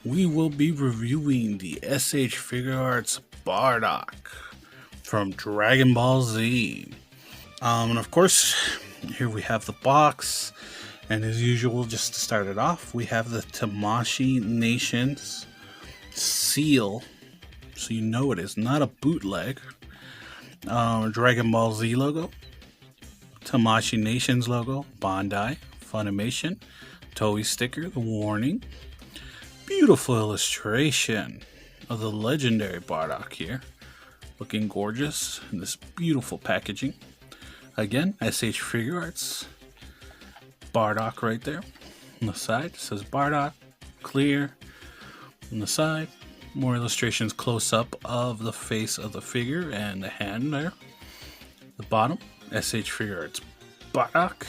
we will be reviewing the SH Figuarts Bardock from Dragon Ball Z. And of course, here we have the box. And as usual, just to start it off, we have the Tamashii Nations seal. So you know it is not a bootleg. Dragon Ball Z logo. Tamashii Nations logo. Bandai. Funimation. Toei sticker. The warning. Beautiful illustration of the legendary Bardock here. Looking gorgeous in this beautiful packaging. Again, SH Figuarts. Bardock right there. On the side it says Bardock. Clear. On the side, more illustrations close up of the face of the figure and the hand there. The bottom, SH Figuarts Bardock.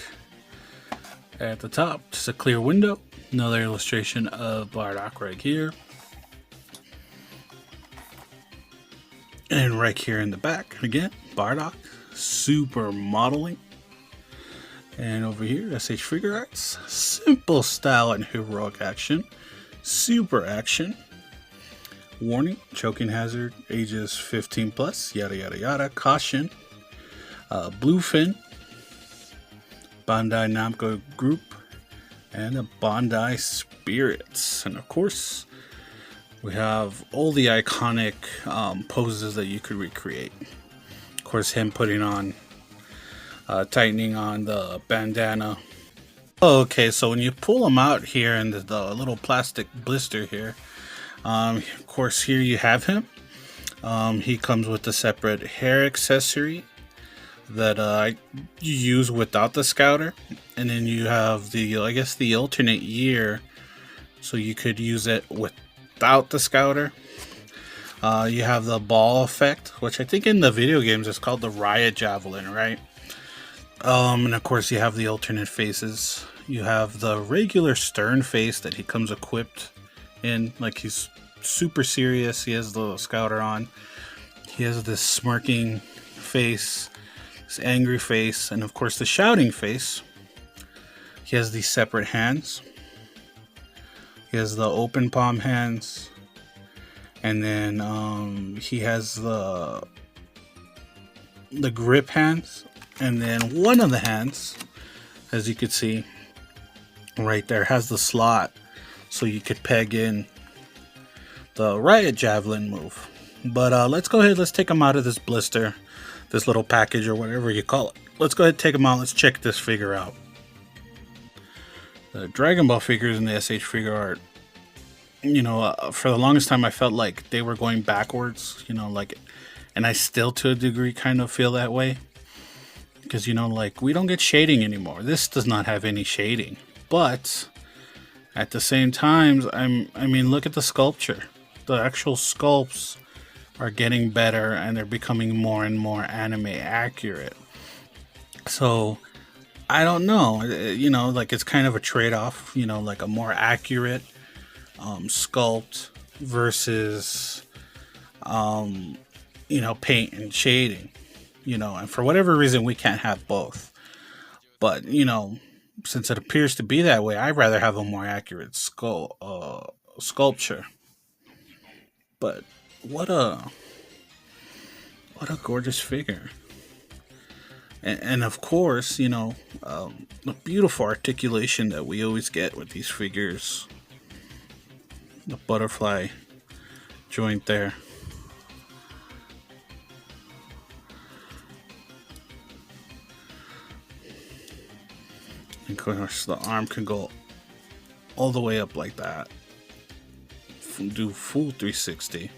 At the top, just a clear window. Another illustration of Bardock right here. And right here in the back, again, Bardock. Super modeling. And over here, SH Figuarts. Simple style and heroic action. Super action. Warning, choking hazard, ages 15 plus, yada yada yada. Caution. Bluefin. Bandai Namco Group. And the Bandai Spirits. And of course, we have all the iconic poses that you could recreate. Of course, him putting on, tightening on the bandana. Okay, so when you pull them out here in the little plastic blister here, of course here you have him. He comes with a separate hair accessory that you use without the scouter, and then you have the, I guess, the alternate year, so you could use it without the scouter. You have the ball effect, which I think in the video games is called the Riot Javelin, right? And of course you have the alternate faces. You have the regular stern face that he comes equipped in, like he's super serious. He has the scouter on. He has this smirking face, this angry face, and of course the shouting face. He has these separate hands. He has the open palm hands. And then he has the grip hands. And then one of the hands, as you can see right there, has the slot so you could peg in the Riot Javelin move. But let's go ahead, let's take him out of this blister, this little package or whatever you call it. Let's go ahead and take him out. Let's check this figure out. The Dragon Ball figures in the SH Figuart, you know, for the longest time I felt like they were going backwards, you know, like, and I still to a degree kind of feel that way. Because, you know, like, we don't get shading anymore. This does not have any shading. But at the same time, I mean, look at the sculpture. The actual sculpts are getting better and they're becoming more and more anime accurate. So I don't know, you know, like, it's kind of a trade-off, you know, like a more accurate sculpt versus you know, paint and shading. You know, and for whatever reason, we can't have both. But, you know, since it appears to be that way, I'd rather have a more accurate sculpture. But what a gorgeous figure. And of course, you know, the beautiful articulation that we always get with these figures. The butterfly joint there. Of course, the arm can go all the way up like that. Do full 360.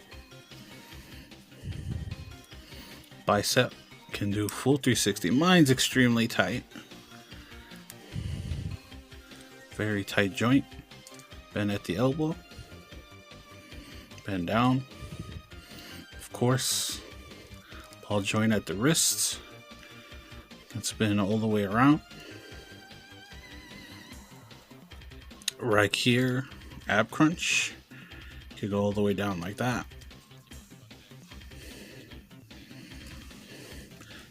Bicep can do full 360. Mine's extremely tight. Very tight joint. Bend at the elbow. Bend down. Of course, ball joint at the wrists. That's been all the way around. Right here, ab crunch. Could go all the way down like that.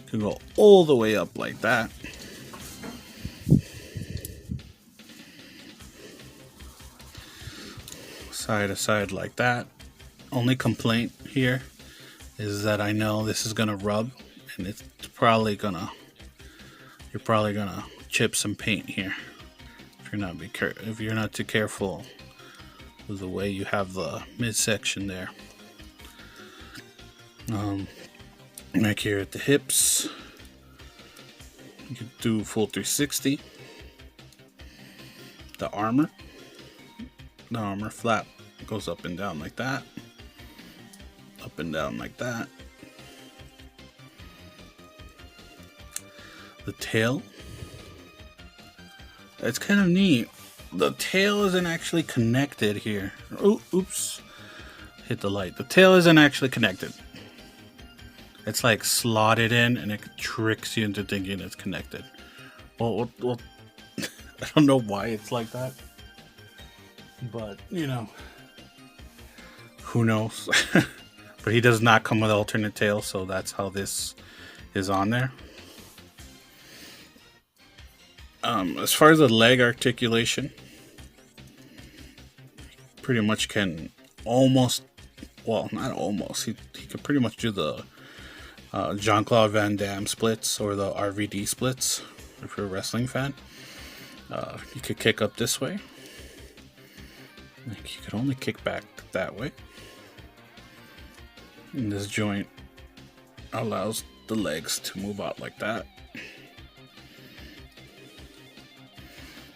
Could go all the way up like that. side to side like that. Only complaint here is that I know this is gonna rub, and it's probably gonna, you're probably gonna chip some paint here if you're not too careful with the way you have the midsection there. Back here at the hips, you could do full 360. The armor flap goes up and down like that, up and down like that. The tail, it's kind of neat. The tail isn't actually connected here. Oh, oops, hit the light. The tail isn't actually connected. It's like slotted in, and it tricks you into thinking it's connected. Well, I don't know why it's like that, but you know, who knows? But he does not come with alternate tail, so that's how this is on there. As far as the leg articulation, pretty much can almost, well, not almost, he could pretty much do the Jean-Claude Van Damme splits or the RVD splits if you're a wrestling fan. You could kick up this way. Like, you could only kick back that way. And this joint allows the legs to move out like that.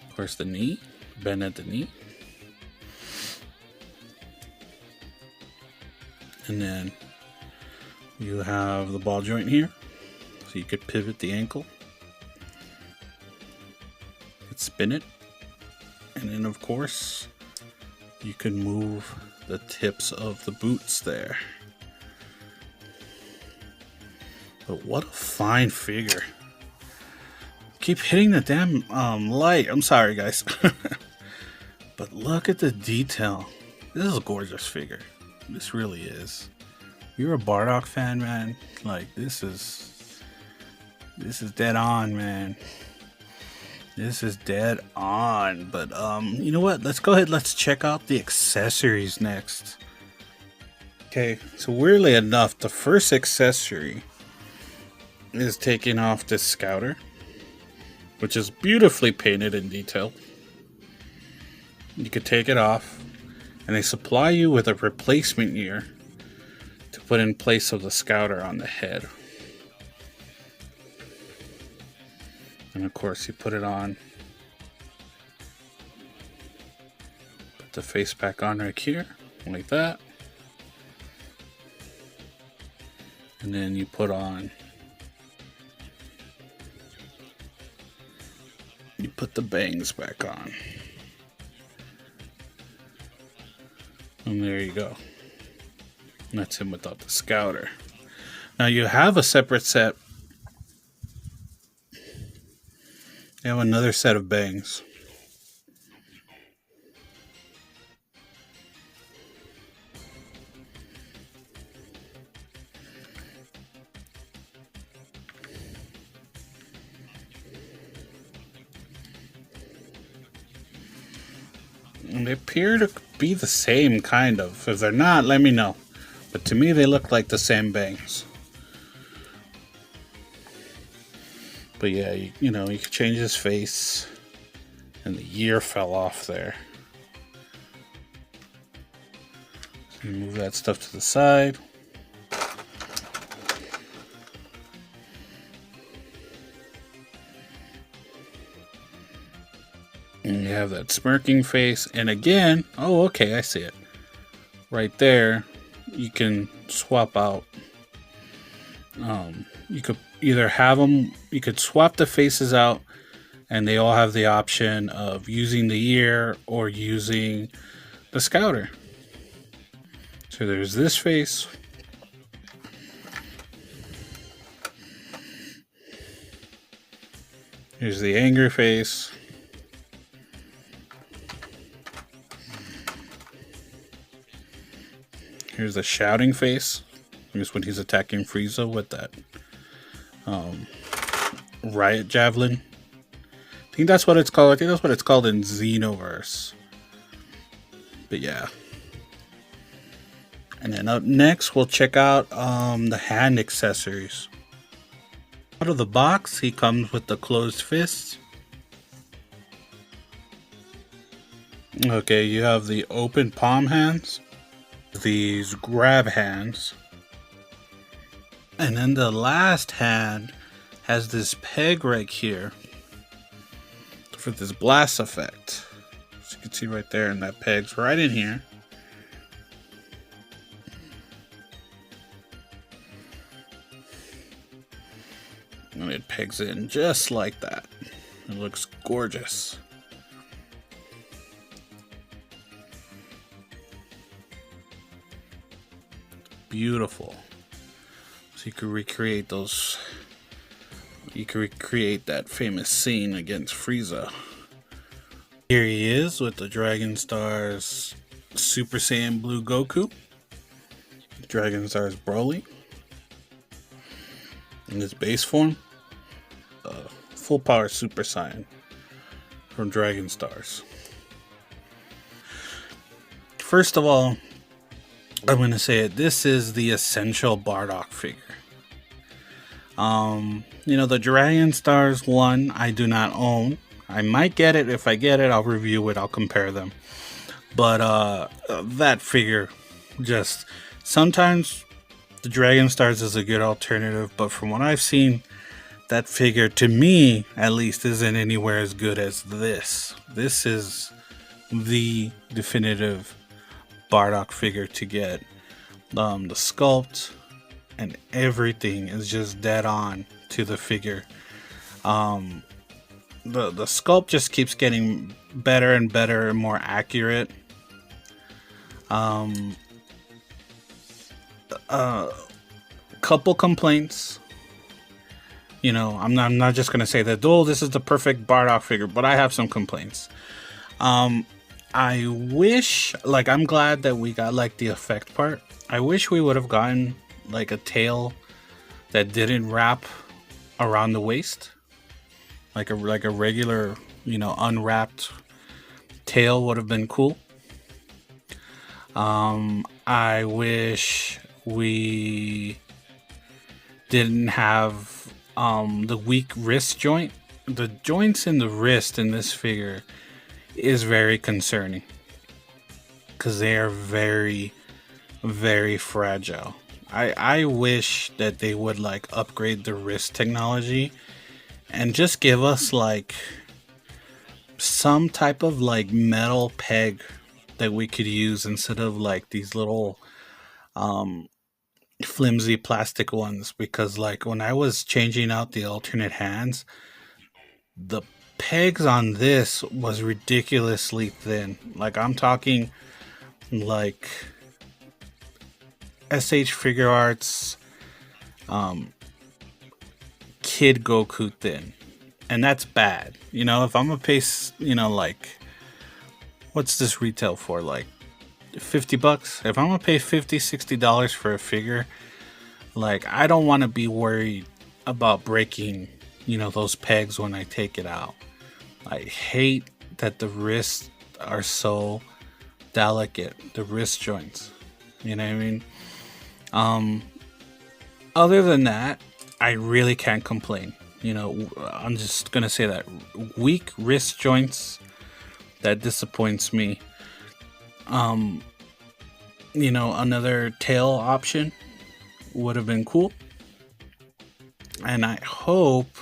Of course, the knee, bend at the knee. And then you have the ball joint here, so you could pivot the ankle. You could spin it. And then, of course, you can move the tips of the boots there. But what a fine figure. Keep hitting the damn light. I'm sorry, guys. But look at the detail. This is a gorgeous figure. This really is. You're a Bardock fan, man. Like, this is dead on, man. This is dead on. But you know what? Let's go ahead. Let's check out the accessories next. Okay, so weirdly enough, the first accessory is taking off this scouter, which is beautifully painted in detail. You could take it off, and they supply you with a replacement ear to put in place of the scouter on the head. And of course, you put it on, put the face back on right here, like that. And then you put on, you put the bangs back on. And there you go. And that's him without the scouter. Now you have a separate set. You have another set of bangs. And they appear to be the same, kind of. If they're not, let me know. But to me, they look like the same bangs. But yeah, you know, you can change his face. And the ear fell off there. So you move that stuff to the side. And you have that smirking face. And again, oh, okay, I see it. Right there, you can swap out. You could either have them, you could swap the faces out, and they all have the option of using the ear or using the scouter. So there's this face. Here's the anger face. Here's the shouting face. Here's when he's attacking Frieza with that riot javelin. I think that's what it's called. I think that's what it's called in Xenoverse. But yeah, And then up next, we'll check out the hand accessories. Out of the box, he comes with the closed fists. Okay, you have the open palm hands, these grab hands, and then the last hand has this peg right here for this blast effect. As you can see right there, and that peg's right in here. And it pegs in just like that. It looks gorgeous. Beautiful. So you could recreate those. You could recreate that famous scene against Frieza. Here he is with the Dragon Stars Super Saiyan Blue Goku, Dragon Stars Broly in his base form, full power Super Saiyan from Dragon Stars. First of all, I'm going to say it. This is the essential Bardock figure. You know, the Dragon Stars one I do not own. I might get it. If I get it, I'll review it. I'll compare them. But that figure, just sometimes the Dragon Stars is a good alternative. But from what I've seen, that figure, to me at least, isn't anywhere as good as this. This is the definitive Bardock figure to get. The sculpt and everything is just dead on to the figure. The sculpt just keeps getting better and better and more accurate. Couple complaints. You know, I'm not just gonna say that, oh, this is the perfect Bardock figure, but I have some complaints. I wish, like, I'm glad that we got like the effect part. I wish we would have gotten like a tail that didn't wrap around the waist, like a regular, you know, unwrapped tail would have been cool. I wish we didn't have the weak wrist joint. The joints in the wrist in this figure is very concerning because they are very, very fragile. I wish that they would like upgrade the wrist technology and just give us like some type of like metal peg that we could use instead of like these little flimsy plastic ones, because like when I was changing out the alternate hands, the pegs on this was ridiculously thin. Like I'm talking like SH Figuarts Kid Goku thin, and that's bad. You know, if I'm gonna pay, you know, like what's this retail for, like $50? If I'm gonna pay $50-$60 for a figure, like I don't want to be worried about breaking, you know, those pegs when I take it out. I hate that the wrists are so delicate, the wrist joints. You know what I mean? Other than that, I really can't complain. You know, I'm just gonna say that weak wrist joints, that disappoints me. You know, another tail option would have been cool. And I hope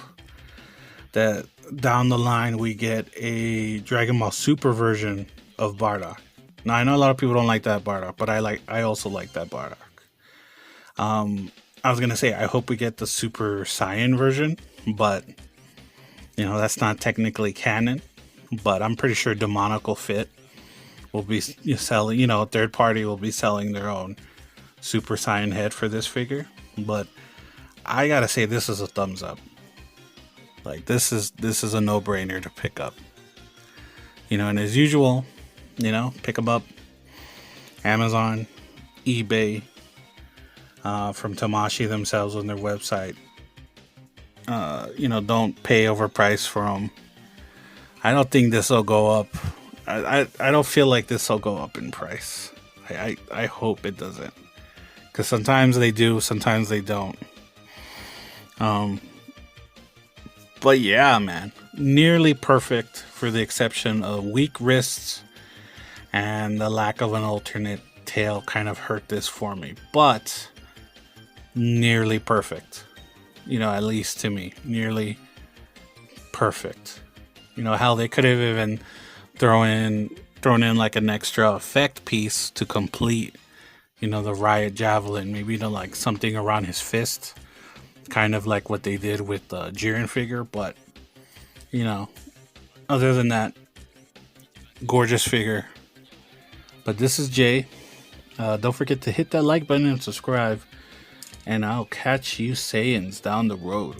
that down the line we get a Dragon Ball Super version of Bardock. Now I know a lot of people don't like that Bardock, but I also like that Bardock. I was gonna say I hope we get the Super Saiyan version, but you know that's not technically canon. But I'm pretty sure Demonical Fit will be selling, you know, third party will be selling their own Super Saiyan head for this figure. But I gotta say, this is a thumbs up. Like this is a no-brainer to pick up. You know, and as usual, you know, pick them up Amazon, eBay, from Tamashi themselves on their website. You know, don't pay overpriced for them. I don't think this will go up. I don't feel like this will go up in price. I hope it doesn't. because sometimes they do, sometimes they don't. But yeah, man, nearly perfect for the exception of weak wrists and the lack of an alternate tail kind of hurt this for me. But nearly perfect, at least to me, nearly perfect. How they could have even thrown in like an extra effect piece to complete, the riot javelin, maybe like something around his fist, kind of like what they did with the Jiren figure. But other than that, gorgeous figure. But this is Jay. Don't forget to hit that like button and subscribe, and I'll catch you Saiyans down the road.